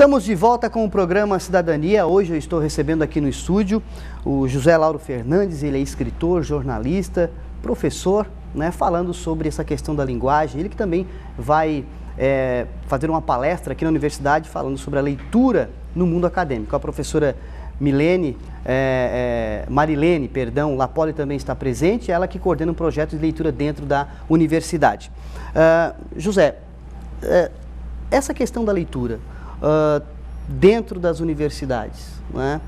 Estamos de volta com o programa Cidadania. Hoje eu estou recebendo aqui no estúdio o José Lauro Fernandes. Ele é escritor, jornalista, professor, né, falando sobre essa questão da linguagem. Ele que também vai fazer uma palestra aqui na universidade falando sobre a leitura no mundo acadêmico. A professora Marilene Lapoli também está presente, ela que coordena um projeto de leitura dentro da universidade. José, essa questão da leitura dentro das universidades, né?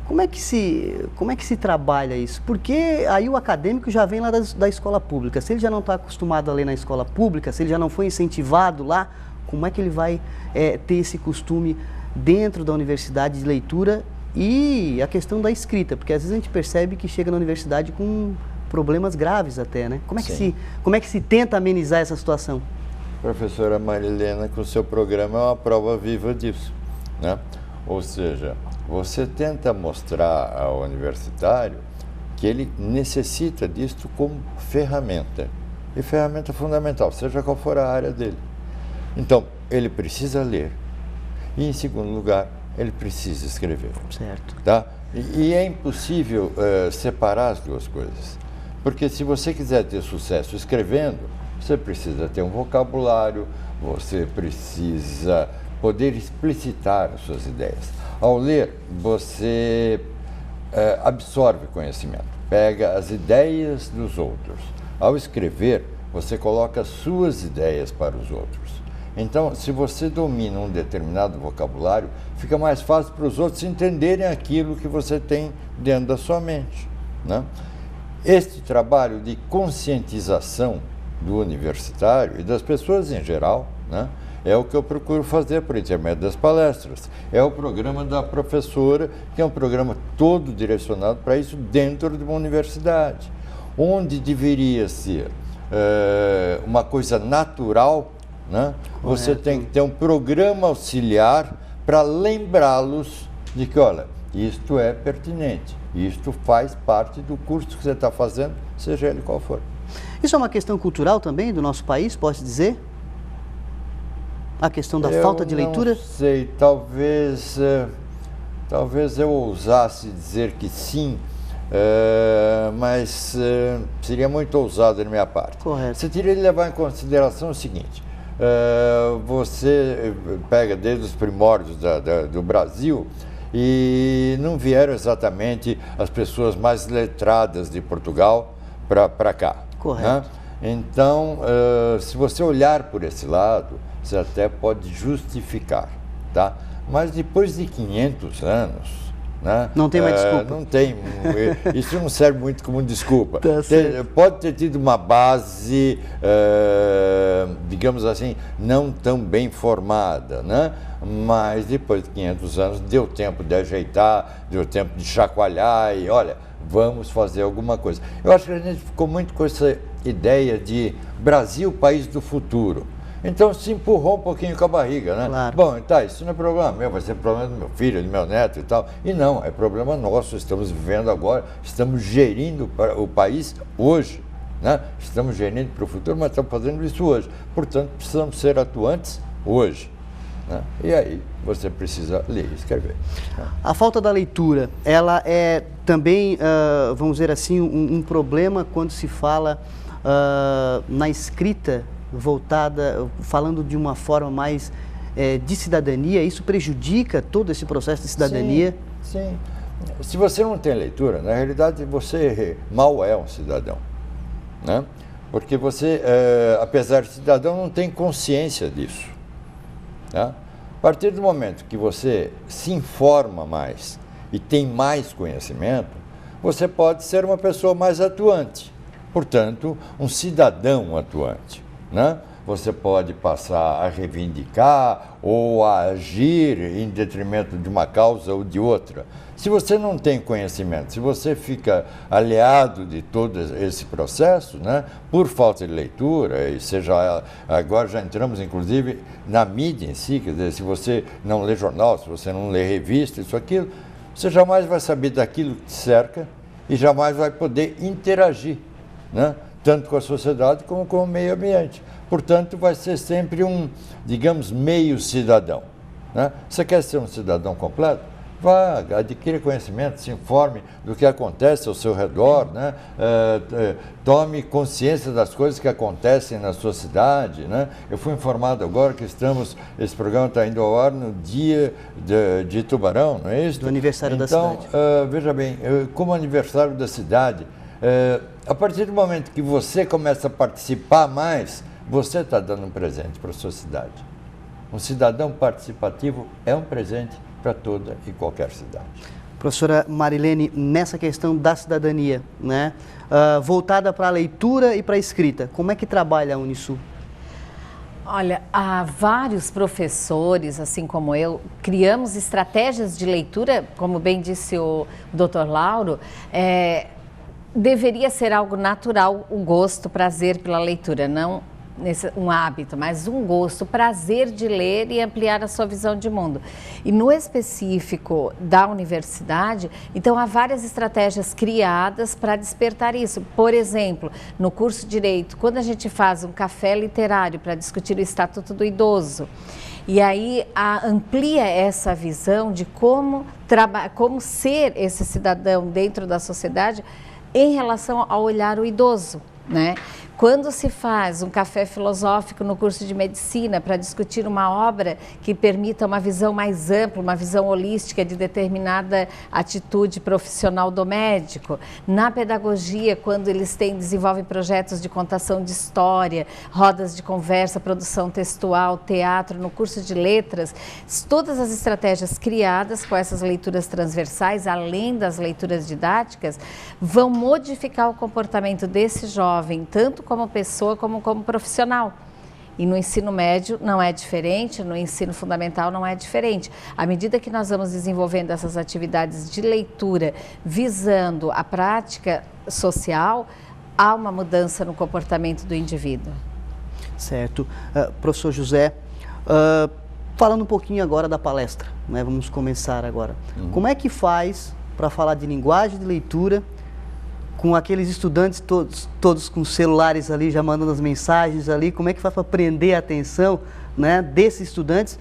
Como é que se trabalha isso? Porque aí o acadêmico já vem lá da escola pública. Se ele já não está acostumado a ler na escola pública, se ele já não foi incentivado lá, como é que ele vai ter esse costume dentro da universidade de leitura e a questão da escrita? Porque às vezes a gente percebe que chega na universidade com problemas graves até, né? Como é que se tenta amenizar essa situação? Professora Marilena, com o seu programa é uma prova viva disso, né? Ou seja, você tenta mostrar ao universitário que ele necessita disto como ferramenta, e ferramenta fundamental, seja qual for a área dele. Então, ele precisa ler, e em segundo lugar, ele precisa escrever. Certo. Tá? E é impossível separar as duas coisas, porque se você quiser ter sucesso escrevendo, você precisa ter um vocabulário, você precisa poder explicitar as suas ideias. Ao ler, você absorve conhecimento, pega as ideias dos outros. Ao escrever, você coloca as suas ideias para os outros. Então, se você domina um determinado vocabulário, fica mais fácil para os outros entenderem aquilo que você tem dentro da sua mente, né? Este trabalho de conscientização do universitário e das pessoas em geral, né, é o que eu procuro fazer por intermédio das palestras. É o programa da professora, que é um programa todo direcionado para isso dentro de uma universidade, onde deveria ser uma coisa natural, né? Você tem que ter um programa auxiliar para lembrá-los de que, olha, isto é pertinente, isto faz parte do curso que você está fazendo, seja ele qual for. Isso é uma questão cultural também do nosso país, posso dizer? A questão da falta de leitura? Não sei, talvez eu ousasse dizer que sim, mas seria muito ousado da minha parte. Correto. Você teria de levar em consideração o seguinte: você pega desde os primórdios do Brasil e não vieram exatamente as pessoas mais letradas de Portugal para cá. Correto. Né? Então, se você olhar por esse lado, você até pode justificar, tá? Mas depois de 500 anos, né? Não tem mais desculpa. Não tem, isso não serve muito como desculpa. Tá certo. Pode ter tido uma base, digamos assim, não tão bem formada, né? Mas depois de 500 anos deu tempo de ajeitar, deu tempo de chacoalhar e, olha, vamos fazer alguma coisa. Eu acho que a gente ficou muito com essa ideia de Brasil, país do futuro. Então se empurrou um pouquinho com a barriga, né? Claro. Bom, tá, isso não é problema meu, vai ser problema do meu filho, do meu neto e tal. E não, é problema nosso, estamos vivendo agora, estamos gerindo o país hoje, né? Estamos gerindo para o futuro, mas estamos fazendo isso hoje. Portanto, precisamos ser atuantes hoje, né? E aí você precisa ler e escrever. A falta da leitura, ela é também, vamos dizer assim, um problema quando se fala na escrita falando de uma forma mais de cidadania. Isso prejudica todo esse processo de cidadania? Sim. Se você não tem leitura, na realidade você mal é um cidadão, né? Porque você, apesar de cidadão, não tem consciência disso, né? A partir do momento que você se informa mais e tem mais conhecimento, você pode ser uma pessoa mais atuante, portanto, um cidadão atuante, né? Você pode passar a reivindicar ou a agir em detrimento de uma causa ou de outra. Se você não tem conhecimento, se você fica aliado de todo esse processo, né, por falta de leitura, e seja, agora já entramos inclusive na mídia em si, quer dizer, se você não lê jornal, se você não lê revista, isso, aquilo, você jamais vai saber daquilo que te cerca e jamais vai poder interagir, né, tanto com a sociedade como com o meio ambiente. Portanto, vai ser sempre um, digamos, meio cidadão, né? Você quer ser um cidadão completo? Vá, adquira conhecimento, se informe do que acontece ao seu redor, né? Tome consciência das coisas que acontecem na sua cidade, né? Eu fui informado agora que esse programa está indo ao ar no dia de Tubarão, não é isso? Do aniversário da cidade. Então, veja bem, como aniversário da cidade, a partir do momento que você começa a participar mais, você está dando um presente para a sua cidade. Um cidadão participativo é um presente para toda e qualquer cidade. Professora Marilene, nessa questão da cidadania, né, voltada para a leitura e para a escrita, como é que trabalha a Unisul? Olha, há vários professores, assim como eu, criamos estratégias de leitura, como bem disse o Dr. Lauro, deveria ser algo natural o gosto, o prazer pela leitura, não um hábito, mas um gosto, prazer de ler e ampliar a sua visão de mundo. E no específico da universidade, então há várias estratégias criadas para despertar isso. Por exemplo, no curso de Direito, quando a gente faz um café literário para discutir o Estatuto do Idoso, e aí amplia essa visão de como ser esse cidadão dentro da sociedade em relação ao olhar o idoso, né? Quando se faz um café filosófico no curso de medicina para discutir uma obra que permita uma visão mais ampla, uma visão holística de determinada atitude profissional do médico, na pedagogia, quando eles desenvolvem projetos de contação de história, rodas de conversa, produção textual, teatro, no curso de letras, todas as estratégias criadas com essas leituras transversais, além das leituras didáticas, vão modificar o comportamento desse jovem, tanto como pessoa como profissional. E no ensino médio não é diferente, no ensino fundamental não é diferente. À medida que nós vamos desenvolvendo essas atividades de leitura visando a prática social, há uma mudança no comportamento do indivíduo. Certo. Professor José, falando um pouquinho agora da palestra, né? Vamos começar agora. Como é que faz para falar de linguagem de leitura com aqueles estudantes todos com celulares ali, já mandando as mensagens ali, como é que faz para prender a atenção, né, desses estudantes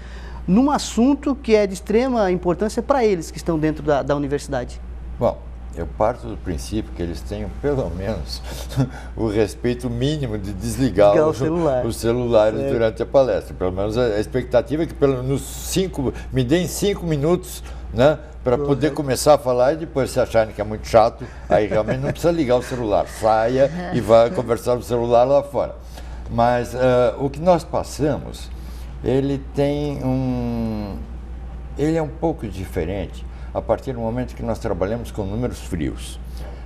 num assunto que é de extrema importância para eles que estão dentro da universidade? Bom, eu parto do princípio que eles tenham pelo menos o respeito mínimo de desligar os celulares durante a palestra. Pelo menos a expectativa é que me deem 5 minutos, né, para poder começar a falar, e depois, se acharem que é muito chato, aí realmente não precisa ligar o celular, saia e vai conversar no celular lá fora. Mas o que nós passamos, ele é um pouco diferente a partir do momento que nós trabalhamos com números frios.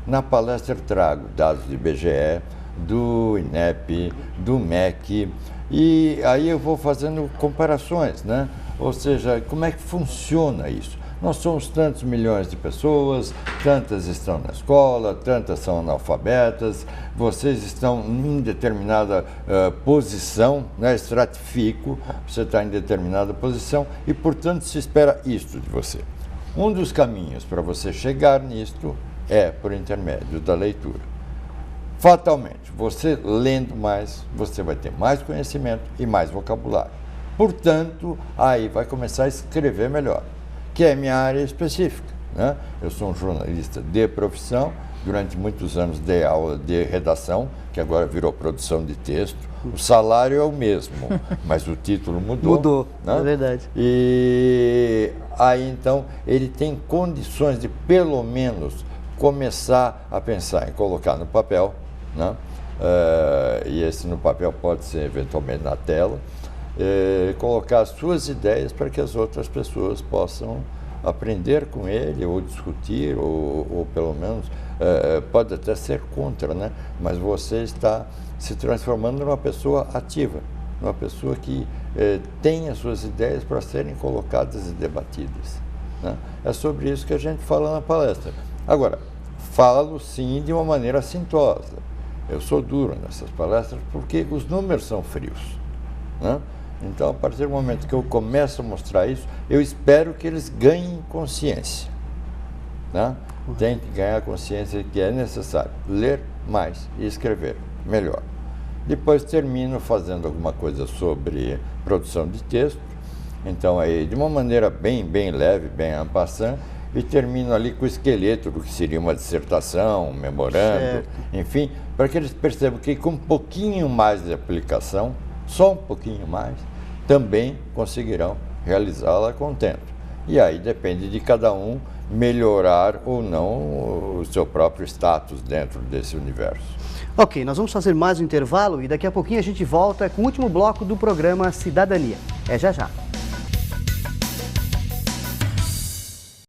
Na palestra eu trago dados do IBGE, do INEP, do MEC, e aí eu vou fazendo comparações, né? Ou seja, como é que funciona isso? Nós somos tantos milhões de pessoas, tantas estão na escola, tantas são analfabetas, vocês estão em determinada posição, né? Estratifico, você está em determinada posição e, portanto, se espera isto de você. Um dos caminhos para você chegar nisto é por intermédio da leitura. Fatalmente, você lendo mais, você vai ter mais conhecimento e mais vocabulário. Portanto, aí vai começar a escrever melhor, que é minha área específica, né? Eu sou um jornalista de profissão, durante muitos anos dei aula de redação, que agora virou produção de texto. O salário é o mesmo, mas o título mudou. Mudou, né? É verdade. E aí, então, ele tem condições de, pelo menos, começar a pensar em colocar no papel, né? E esse no papel pode ser, eventualmente, na tela, colocar as suas ideias para que as outras pessoas possam aprender com ele, ou discutir, ou pelo menos, pode até ser contra, né? Mas você está se transformando numa pessoa ativa, numa pessoa que tem as suas ideias para serem colocadas e debatidas, né? É sobre isso que a gente fala na palestra. Agora, falo sim de uma maneira assintosa. Eu sou duro nessas palestras porque os números são frios, né? Então, a partir do momento que eu começo a mostrar isso, eu espero que eles ganhem consciência, né? Tem que ganhar consciência que é necessário ler mais e escrever melhor. Depois termino fazendo alguma coisa sobre produção de texto Então, aí, de uma maneira bem leve, bem en passant, e termino ali com o esqueleto do que seria uma dissertação, um memorando, enfim, para que eles percebam que com um pouquinho mais de aplicação, só um pouquinho mais, também conseguirão realizá-la a contento. E aí depende de cada um melhorar ou não o seu próprio status dentro desse universo. Ok, nós vamos fazer mais um intervalo e daqui a pouquinho a gente volta com o último bloco do programa Cidadania. É já já.